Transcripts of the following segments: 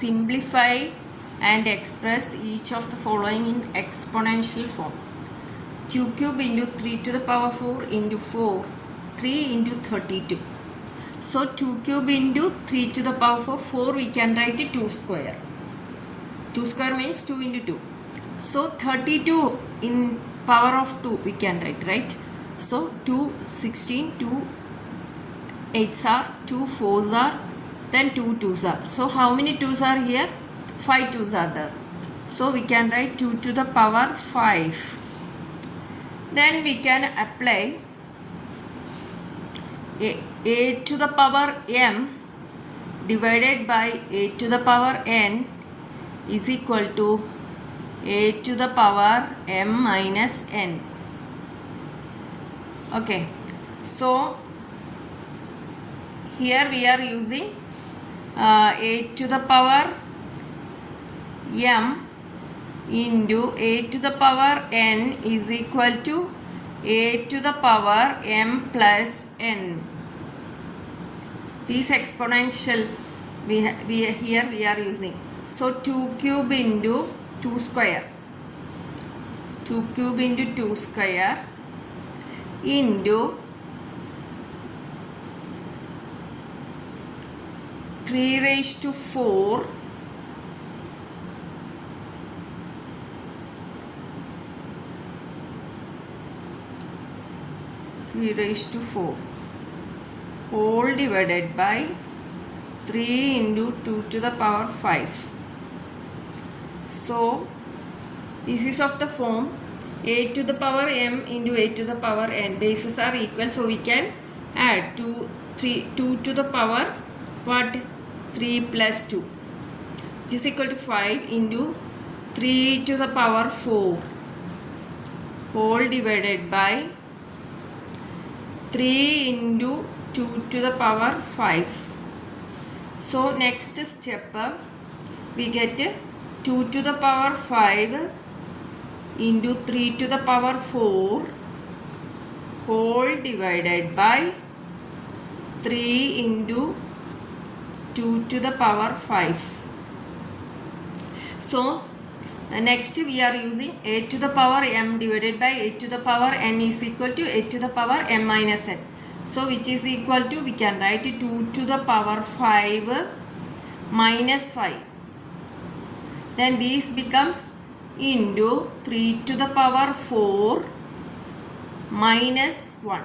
simplify and express each of the following in exponential form. 2 cube into 3 to the power 4 into 4, 3 into 32. So 2 cube into 3 to the power 4 we can write it 2 square. 2 square means 2 into 2. So 32 in power of 2 we can write, right? So 2, 16, 2 8s are, 2 4s are, then 2 2s are. So how many 2s are here? 5 2s are there. So we can write 2 to the power 5. Then we can apply a to the power m divided by a to the power n is equal to a to the power m minus n. Okay, so here we are using a to the power m into a to the power n is equal to a to the power m plus n. This exponential here we are using. So 2 cube into 2 square. 2 cube into 2 square into 3 raised to 4 3 raised to 4 whole divided by 3 into 2 to the power 5. So this is of the form a to the power m into a to the power n. Bases are equal, so we can add 2 to the power what? 3 plus 2, which is equal to 5 into 3 to the power 4 whole divided by 3 into 2 to the power 5. So next step we get 2 to the power 5 into 3 to the power 4 whole divided by 3 into 2 to the power 5. So next we are using a to the power m divided by a to the power n is equal to a to the power m minus n. So which is equal to, we can write 2 to the power 5 minus 5. Then this becomes into 3 to the power 4 minus 1.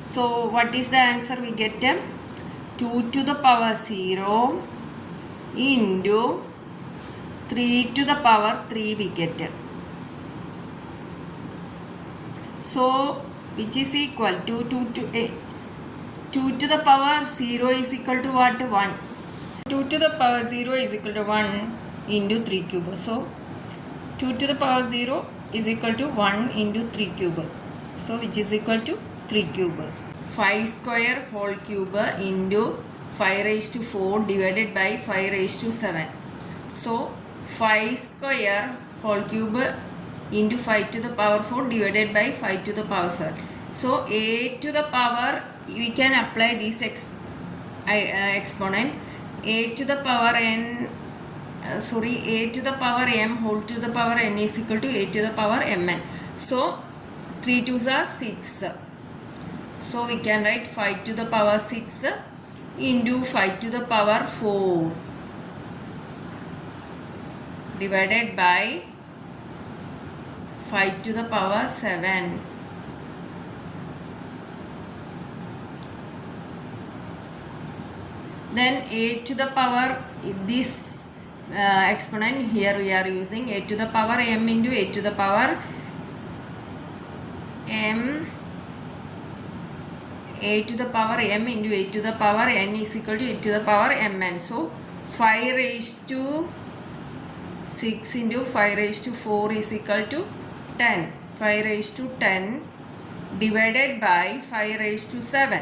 So what is the answer we get? 2 to the power 0 into 3 to the power 3 we get. So which is equal to 2 to the power 0 is equal to what? 1. 2 to the power 0 is equal to 1 into 3 cube. So 2 to the power 0 is equal to 1 into 3 cube. So which is equal to 3 cube. 5 square whole cube into 5 raised to 4 divided by 5 raised to 7. So 5 square whole cube into 5 to the power 4 divided by 5 to the power 7. So a to the power, we can apply this exponent. A to the power n, a to the power m whole to the power n is equal to a to the power mn. So 3 2s are 6. So we can write 5 to the power 6 into 5 to the power 4 divided by 5 to the power 7. Then a to the power, this exponent here we are using a to the power m into a to the power m, a to the power m into a to the power n is equal to a to the power mn. So 5 raised to 6 into 5 raised to 4 is equal to 10. 5 raised to 10 divided by 5 raised to 7.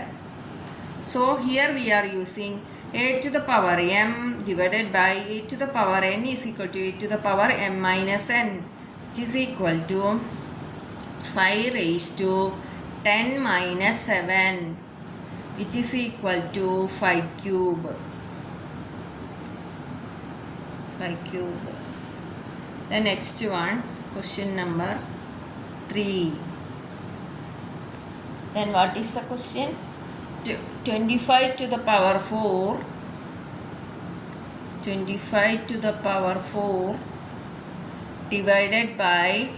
So here we are using a to the power m divided by a to the power n is equal to a to the power m minus n, which is equal to 5 raised to 10 minus 7, which is equal to 5 cube. 5 cube. The next one, question number 3. Then what is the question? 25 to the power 4. 25 to the power 4 divided by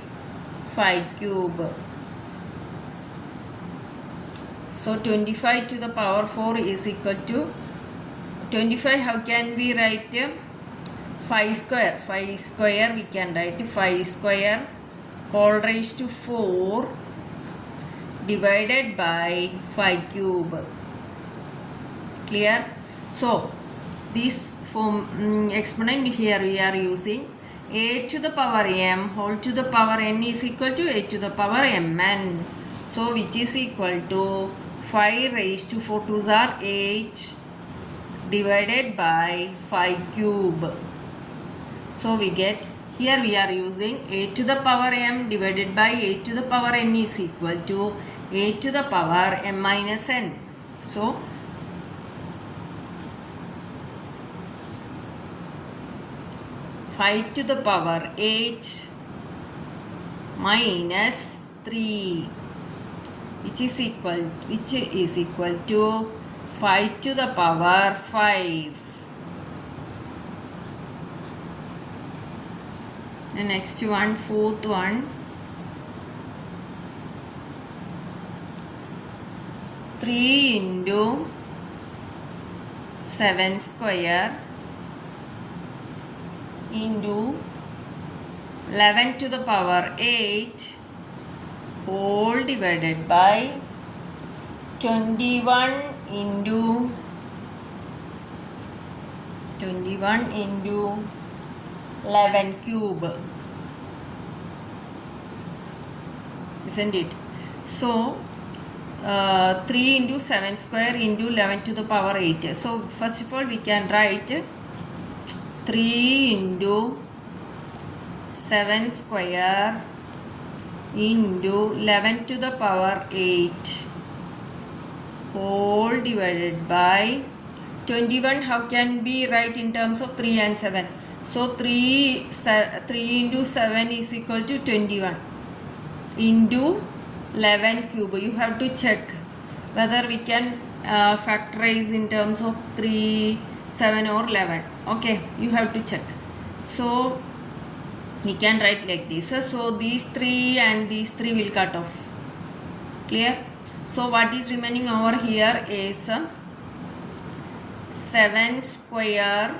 5 cube. So 25 to the power 4 is equal to 25. How can we write 5 square? 5 square we can write 5 square whole raised to 4 divided by 5 cube. Clear? So this form exponent here we are using a to the power m whole to the power n is equal to a to the power mn. So which is equal to 5 raised to 4 2s are 8 divided by 5 cube. So we get, here we are using a to the power m divided by a to the power n is equal to a to the power m minus n. So 5 to the power 8 minus 3 which is equal to 5 to the power 5. The next one, fourth one, 3 into 7 square into 11 to the power 8 whole divided by 21 into 11 cube, isn't it? So 3 into 7 square into 11 to the power 8. So first of all we can write 3 into 7 square into 11 to the power 8 whole divided by 21. How can we write in terms of 3 and 7? So 3 into 7 is equal to 21 into 11 cube. You have to check whether we can factorize in terms of 3, 7 or 11. Okay, you have to check. So we can write like this. So these 3 and these 3 will cut off. Clear? So what is remaining over here is 7 square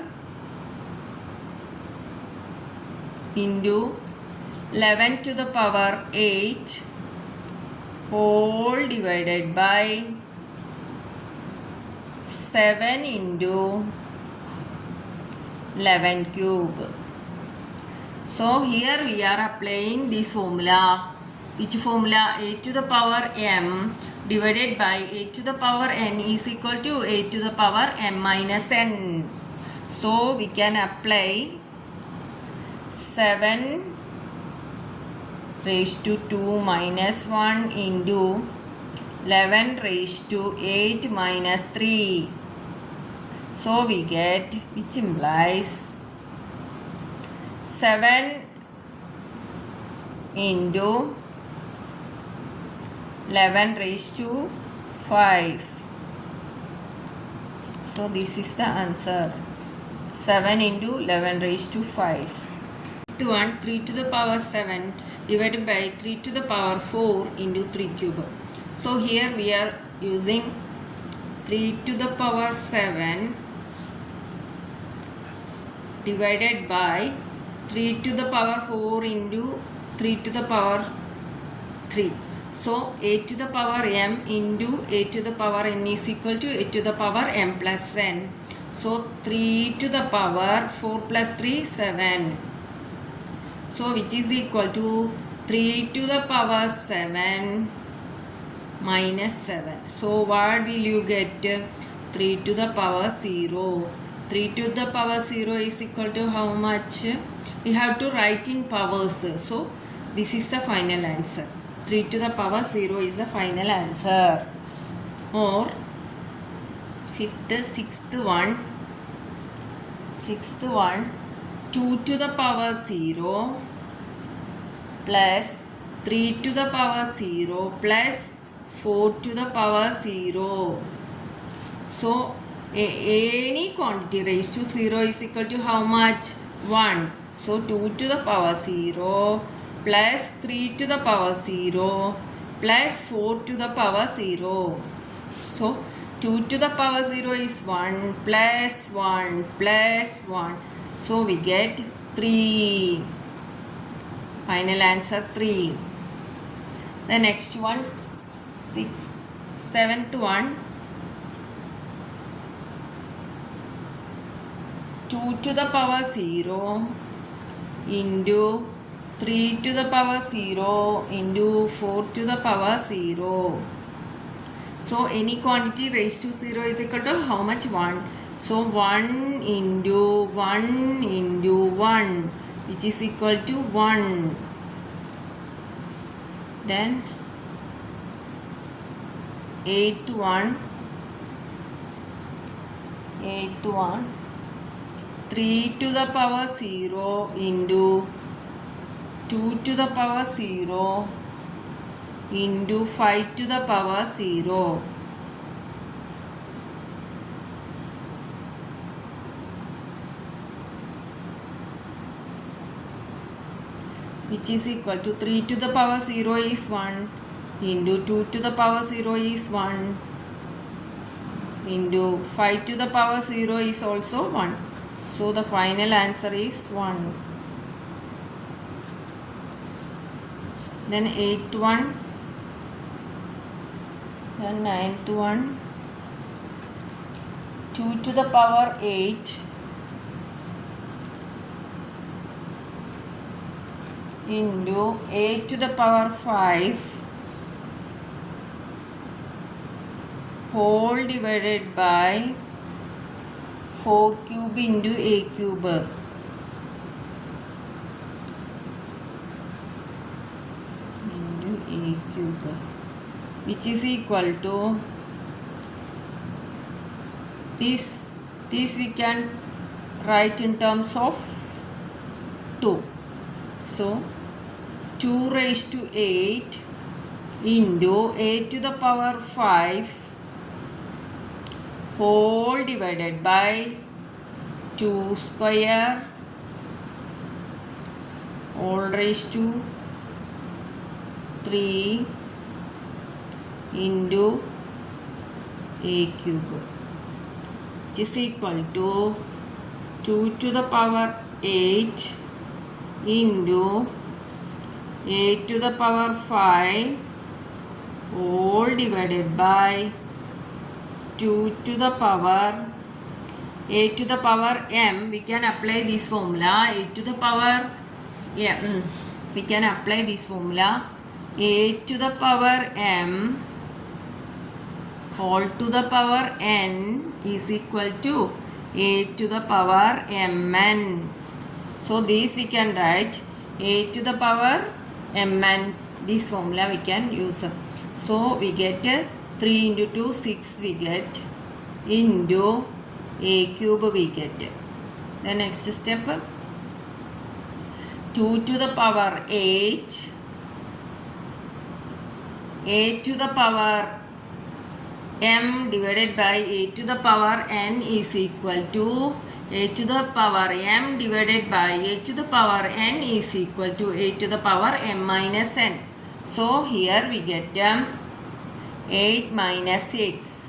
into 11 to the power 8 whole divided by 7 into 11 cube. So here we are applying this formula. Which formula? A to the power m divided by a to the power n is equal to a to the power m minus n. So we can apply 7 raised to 2 minus 1 into 11 raised to 8 minus 3. So we get, which implies 7 into 11 raised to 5. So this is the answer. 7 into 11 raised to 5. Fifth one, 3 to the power 7 divided by 3 to the power 4 into 3 cube. So here we are using 3 to the power 7 divided by 3 to the power 4 into 3 to the power 3. So a to the power m into a to the power n is equal to a to the power m plus n. So 3 to the power 4 plus 3, 7. So which is equal to 3 to the power 7 minus 7. So what will you get? 3 to the power 0. 3 to the power 0 is equal to how much? We have to write in powers. So this is the final answer. 3 to the power 0 is the final answer. Or sixth one 2 to the power 0 plus 3 to the power 0 plus 4 to the power 0. So any quantity raised to 0 is equal to how much? 1. So 2 to the power 0 plus 3 to the power 0 plus 4 to the power 0. So 2 to the power 0 is 1 plus 1 plus 1. So we get 3. Final answer 3. The next one, 7th one. 2 to the power 0 into 3 to the power 0 into 4 to the power 0. So any quantity raised to 0 is equal to how much? 1. So 1 into 1 into 1, which is equal to 1. Then 8th one, 3 to the power 0 into 2 to the power 0 into 5 to the power 0. Which is equal to 3 to the power 0 is 1 into 2 to the power 0 is 1 into 5 to the power 0 is also 1. So the final answer is 1. Then 8th one, then 9th one, 2 to the power 8 into 8 to the power 5 whole divided by 4 cube into a cube. Into a cube, which is equal to this we can write in terms of 2. So 2 raised to 8 into 8 to the power 5 whole divided by 2 square all raised to 3 into a cube, which is equal to 2 to the power 8 into 8 to the power 5 whole divided by 2 to the power 8 to the power m. We can apply this formula. 8 to the power m. We can apply this formula. 8 to the power m whole to the power n is equal to 8 to the power mn. So this we can write 8 to the power mn. This formula we can use. So we get 3 into 2, 6 we get, into a cube we get. The next step, 2 to the power 8, 8 to the power m divided by 8 to the power n is equal to 8 to the power m divided by 8 to the power n is equal to 8 to the power m minus n. So here we get 8 minus 6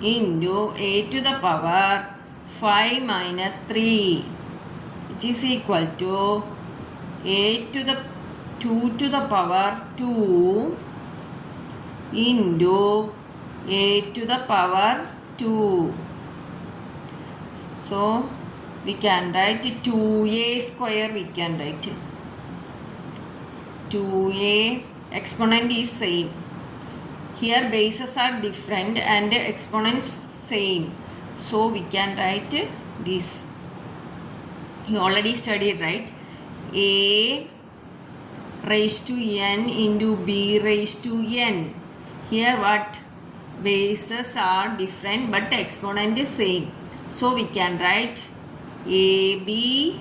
into 8 to the power 5 minus 3, which is equal to 8 to the 2 to the power 2 into 8 to the power 2. So we can write 2a square, we can write 2a, exponent is same. Here bases are different and exponents same. So we can write this. You already studied, right? A raised to n into b raised to n. Here what? Bases are different but exponent is same. So we can write AB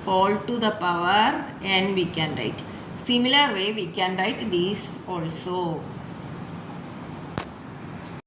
whole to the power n we can write. Similar way we can write these also.